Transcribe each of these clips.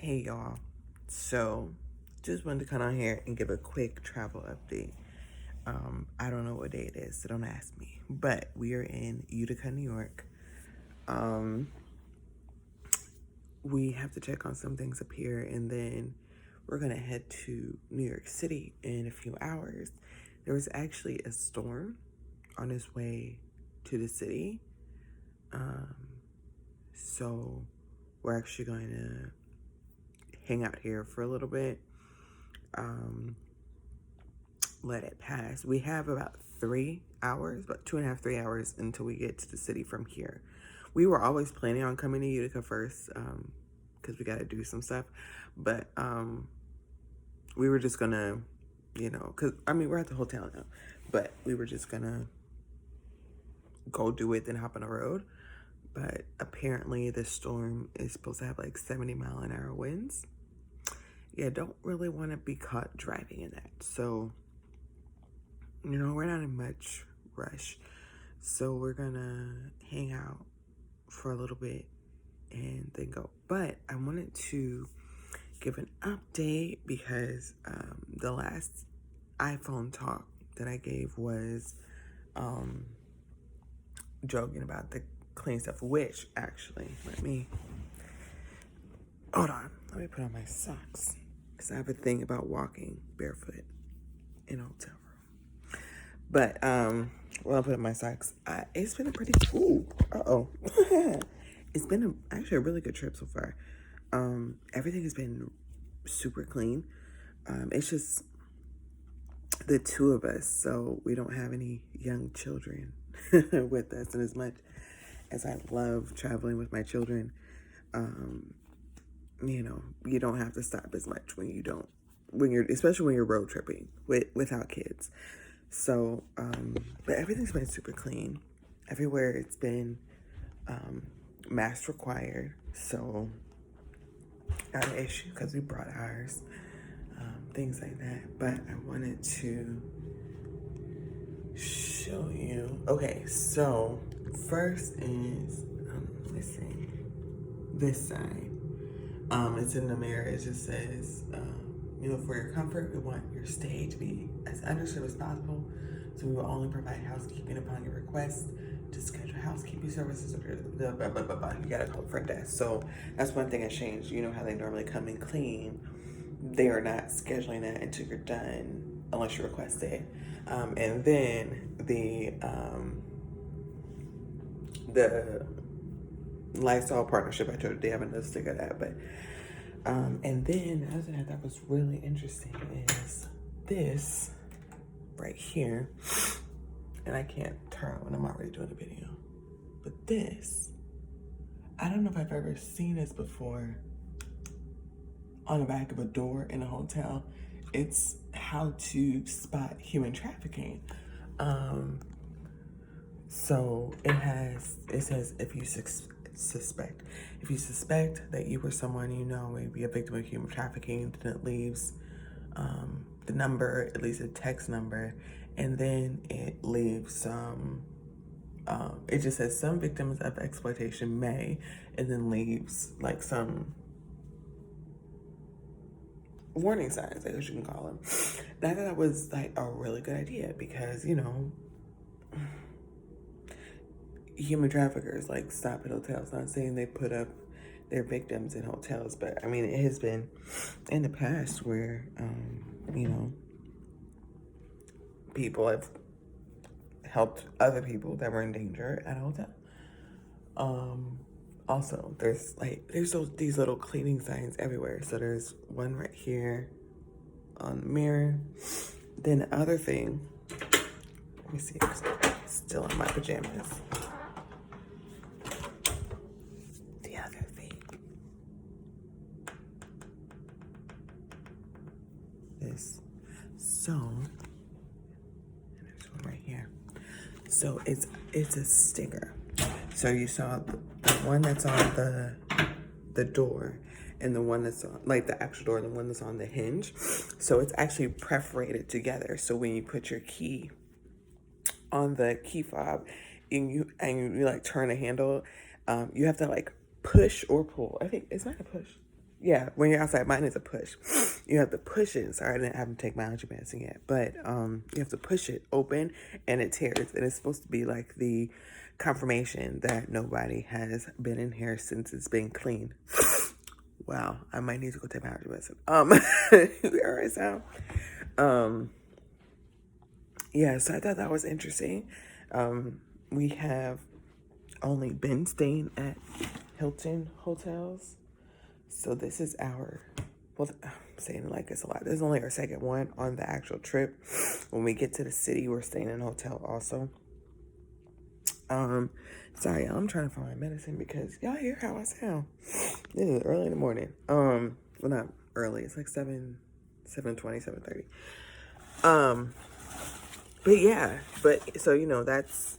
Hey y'all. So just wanted to come on here and give a quick travel update. I don't know what day it is, so don't ask me. But we are in Utica, New York. Um, we have to check on some things up here, and then we're gonna head to New York City in a few hours. There was actually a storm on its way to the city. Um, so we're actually going to hang out here for a little bit. Let it pass. We have about 3 hours, about 2.5, 3 hours until we get to the city from here. We were always planning on coming to Utica first, because we got to do some stuff. But we were just gonna, because we're at the hotel now, but we were just gonna go do it, then hop on the road. But apparently, the storm is supposed to have like 70-mile-an-hour winds. Yeah, don't really want to be caught driving in that. So, we're not in much rush. So we're gonna hang out for a little bit and then go. But I wanted to give an update because the last iPhone talk that I gave was joking about the clean stuff, which actually, let me put on my socks because I have a thing about walking barefoot in a hotel room. But well, I'll put on my socks. It's been a pretty it's been actually a really good trip so far. Everything has been super clean. It's just the two of us, so we don't have any young children with us. And as much as I love traveling with my children, you don't have to stop as much especially when you're road tripping without kids. So, but everything's been super clean. Everywhere it's been mask required. So, not an issue because we brought ours. Things like that. But I wanted to show you. Okay, so first is, let's see, this sign. It's in the mirror. It just says, for your comfort, we want your stay to be as understood as possible. So we will only provide housekeeping upon your request. To schedule housekeeping services, blah, blah, blah, blah, blah. You gotta call front desk. So that's one thing I changed. You know how they normally come and clean. They are not scheduling that until you're done, unless you request it. And then the Lifestyle partnership, I told you they have another stick of that, but and then the other thing I thought was really interesting is this right here, and I can't turn when I'm already doing a video, but this, I don't know if I've ever seen this before on the back of a door in a hotel. It's how to spot human trafficking. So it says if you suspect that you or someone may be a victim of human trafficking, then it leaves the number, at least a text number, and then it leaves it just says some victims of exploitation may, and then leaves like some warning signs, I guess you can call them. And I thought that was like a really good idea because, human traffickers like stop at hotels. Not saying they put up their victims in hotels, but it has been in the past where, people have helped other people that were in danger at a hotel. Also, there's these little cleaning signs everywhere. So there's one right here on the mirror. Then the other thing, let me see, I'm still in my pajamas. The other thing, this. So, and there's one right here. So it's a sticker. So you saw the one that's on the door, and the one that's on, like the actual door, and the one that's on the hinge. So it's actually perforated together. So when you put your key on the key fob and you like turn the handle, you have to like push or pull. I think it's not a push. Yeah, when you're outside, mine is a push. You have to push it. Sorry, I didn't have to take my allergy medicine yet, but you have to push it open, and it tears, and it's supposed to be like the confirmation that nobody has been in here since it's been clean. Wow, I might need to go take my allergy medicine. All right, so, yeah, so I thought that was interesting. We have only been staying at Hilton hotels. So this is well, I'm saying it like it's a lot. This is only our second one on the actual trip. When we get to the city, we're staying in a hotel also. Sorry, I'm trying to find my medicine because y'all hear how I sound. This is early in the morning. Well, not early. It's like 7:20, 7:30. But yeah, so that's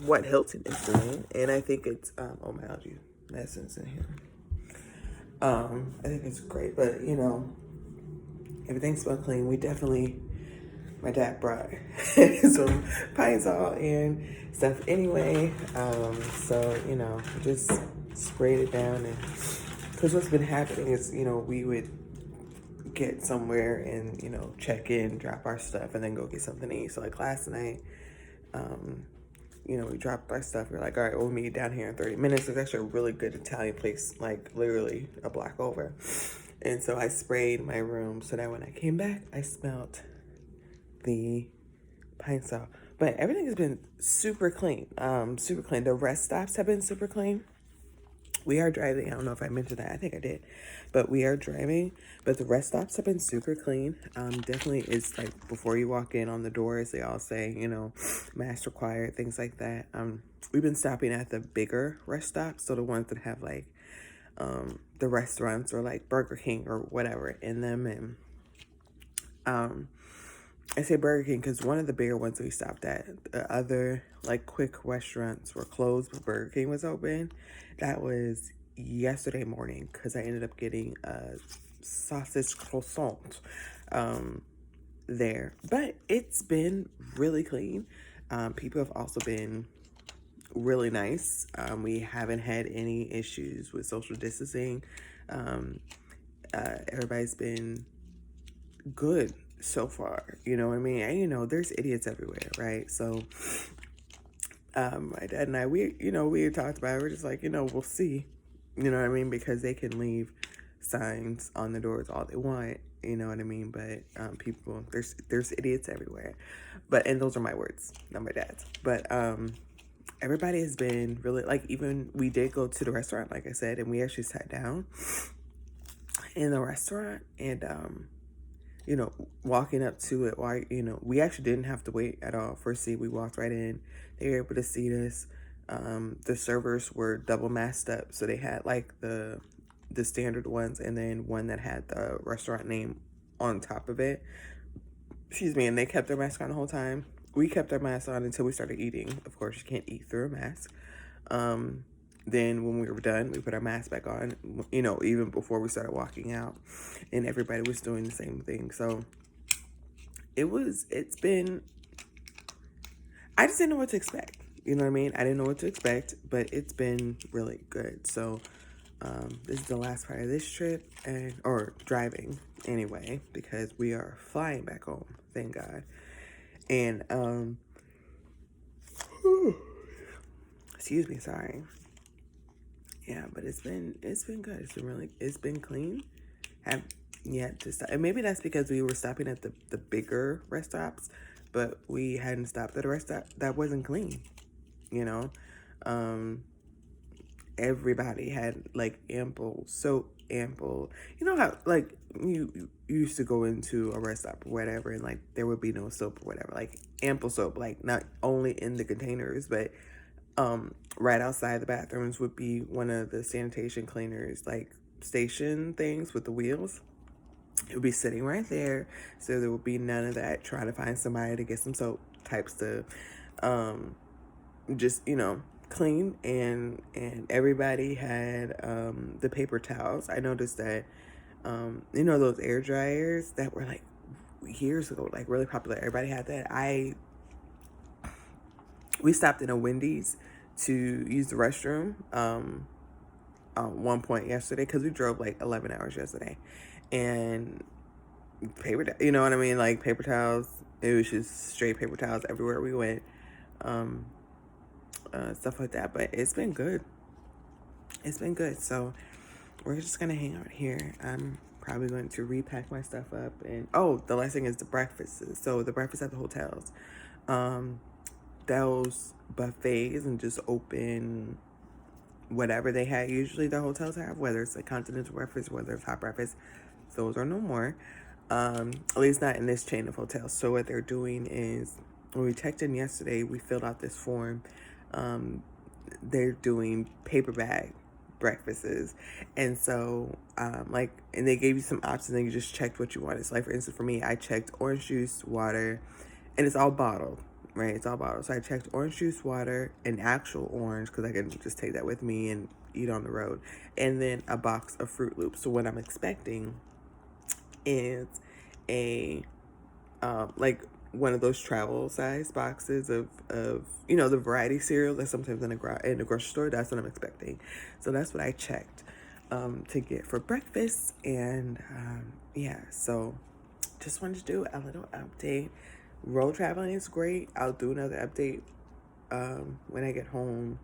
what Hilton is doing, and I think it's oh, my allergy medicine's in here. I think it's great, but everything's well clean. My dad brought some pine salt and stuff anyway. So just sprayed it down, and because what's been happening is we would get somewhere and check in, drop our stuff, and then go get something to eat. So like last night, we dropped our stuff. We're like, all right, we'll meet down here in 30 minutes. There's actually a really good Italian place, like literally a block over. And so I sprayed my room so that when I came back, I smelled the pine salt. But everything has been super clean. Super clean. The rest stops have been super clean. We are driving. I don't know if I mentioned that. I think I did. But we are driving. But the rest stops have been super clean. Definitely, it's like before you walk in on the doors, they all say, mask required, things like that. We've been stopping at the bigger rest stops. So the ones that have like the restaurants or like Burger King or whatever in them. And I say Burger King because one of the bigger ones we stopped at, the other like quick restaurants were closed, but Burger King was open. That was yesterday morning because I ended up getting a sausage croissant there. But it's been really clean. People have also been really nice. We haven't had any issues with social distancing. Everybody's been good so far, you know what I mean? And there's idiots everywhere, right? So my dad and I, we had talked about it. We're just like, we'll see, you know what I mean? Because they can leave signs on the doors all they want, you know what I mean? But people, there's idiots everywhere. And those are my words, not my dad's. But everybody has been really, like, even we did go to the restaurant, like I said, and we actually sat down in the restaurant, and walking up to it, while we actually didn't have to wait at all for a seat. We walked right in. They were able to seat us. The servers were double masked up, so they had like the standard ones, and then one that had the restaurant name on top of it. Excuse me. And they kept their mask on the whole time. We kept our mask on until we started eating. Of course, you can't eat through a mask. Then when we were done, we put our mask back on, even before we started walking out, and everybody was doing the same thing. So it's been, I just didn't know what to expect. You know what I mean? I didn't know what to expect, but it's been really good. So this is the last part of this trip, or driving anyway, because we are flying back home, thank God. And excuse me, sorry. Yeah, but it's been good. It's been clean. Have yet to stop, and maybe that's because we were stopping at the bigger rest stops, but we hadn't stopped at a rest stop that wasn't clean. Everybody had like ample soap, ample. You know how like you used to go into a rest stop or whatever, and like there would be no soap or whatever, like ample soap, like not only in the containers, but right outside the bathrooms would be one of the sanitation cleaners, like station things with the wheels. It would be sitting right there, so there would be none of that trying to find somebody to get some soap type stuff. Just clean, and everybody had the paper towels. I noticed that those air dryers that were like years ago, like really popular. Everybody had that. We stopped in a Wendy's to use the restroom one point yesterday, because we drove like 11 hours yesterday, and you know what I mean, like paper towels. It was just straight paper towels everywhere we went, stuff like that. But it's been good. It's been good. So we're just gonna hang out here. I'm probably going to repack my stuff up. And the last thing is the breakfasts. So the breakfast at the hotels, those buffets and just open whatever they had usually the hotels have, whether it's a continental breakfast, whether it's hot breakfast, those are no more. At least not in this chain of hotels. So what they're doing is, when we checked in yesterday, we filled out this form. They're doing paper bag breakfasts, and so and they gave you some options, and you just checked what you wanted. So like, for instance, for me, I checked orange juice, water, and it's all bottled, right? It's all bottled. So I checked orange juice, water, and actual orange, because I can just take that with me and eat on the road, and then a box of Fruit Loops. So what I'm expecting is a like one of those travel size boxes of the variety cereal that sometimes in the grocery store. That's what I'm expecting. So that's what I checked to get for breakfast. And yeah, so just wanted to do a little update. Road traveling is great. I'll do another update when I get home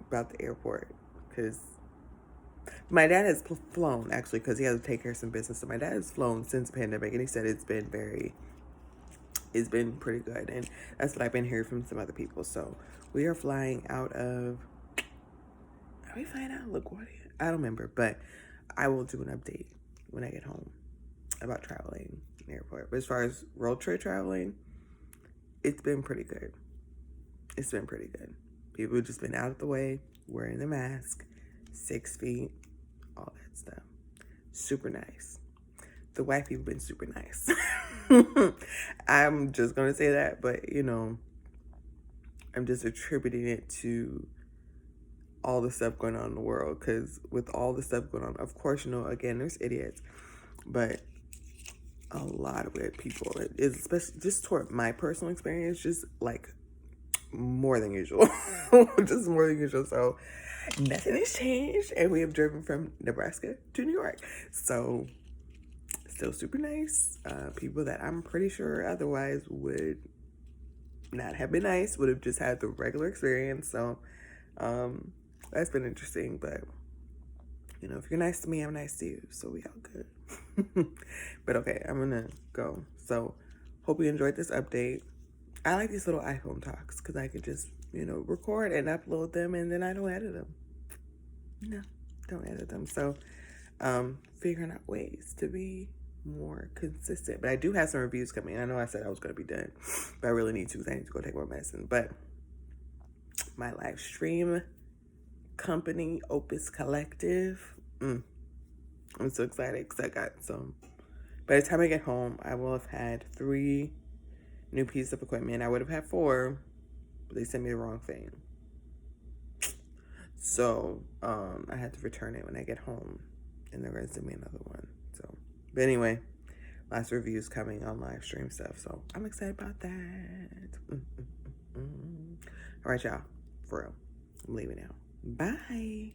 about the airport, because my dad has flown, actually, because he has to take care of some business. So my dad has flown since the pandemic, and he said it's been pretty good. And that's what I've been hearing from some other people. So we are flying out of, are we flying out of LaGuardia? I don't remember, but I will do an update when I get home about traveling in the airport. But as far as road trip traveling, it's been pretty good. It's been pretty good. People have just been out of the way, wearing the mask, 6 feet, all that stuff. Super nice. The white people been super nice. I'm just going to say that, but, I'm just attributing it to all the stuff going on in the world, because with all the stuff going on, of course, again, there's idiots, but a lot of weird people. It is, especially just toward my personal experience, just like more than usual. Just more than usual. So nothing has changed, and we have driven from Nebraska to New York. So still super nice. People that I'm pretty sure otherwise would not have been nice, would have just had the regular experience. So that's been interesting. But if you're nice to me, I'm nice to you. So we all good. But okay, I'm gonna go. So hope you enjoyed this update. I like these little iPhone talks, because I could just record and upload them, and then I don't edit them. No, don't edit them. So figuring out ways to be more consistent. But I do have some reviews coming. I know I said I was going to be done, but I really need to, because I need to go take more medicine. But my live stream company, Opus Collective, I'm so excited, because I got some. By the time I get home, I will have had 3 new pieces of equipment. I would have had 4, but they sent me the wrong thing. So I had to return it when I get home, and they're going to send me another one. So, but anyway, lots of reviews coming on live stream stuff. So I'm excited about that. All right, y'all. For real. I'm leaving now. Bye.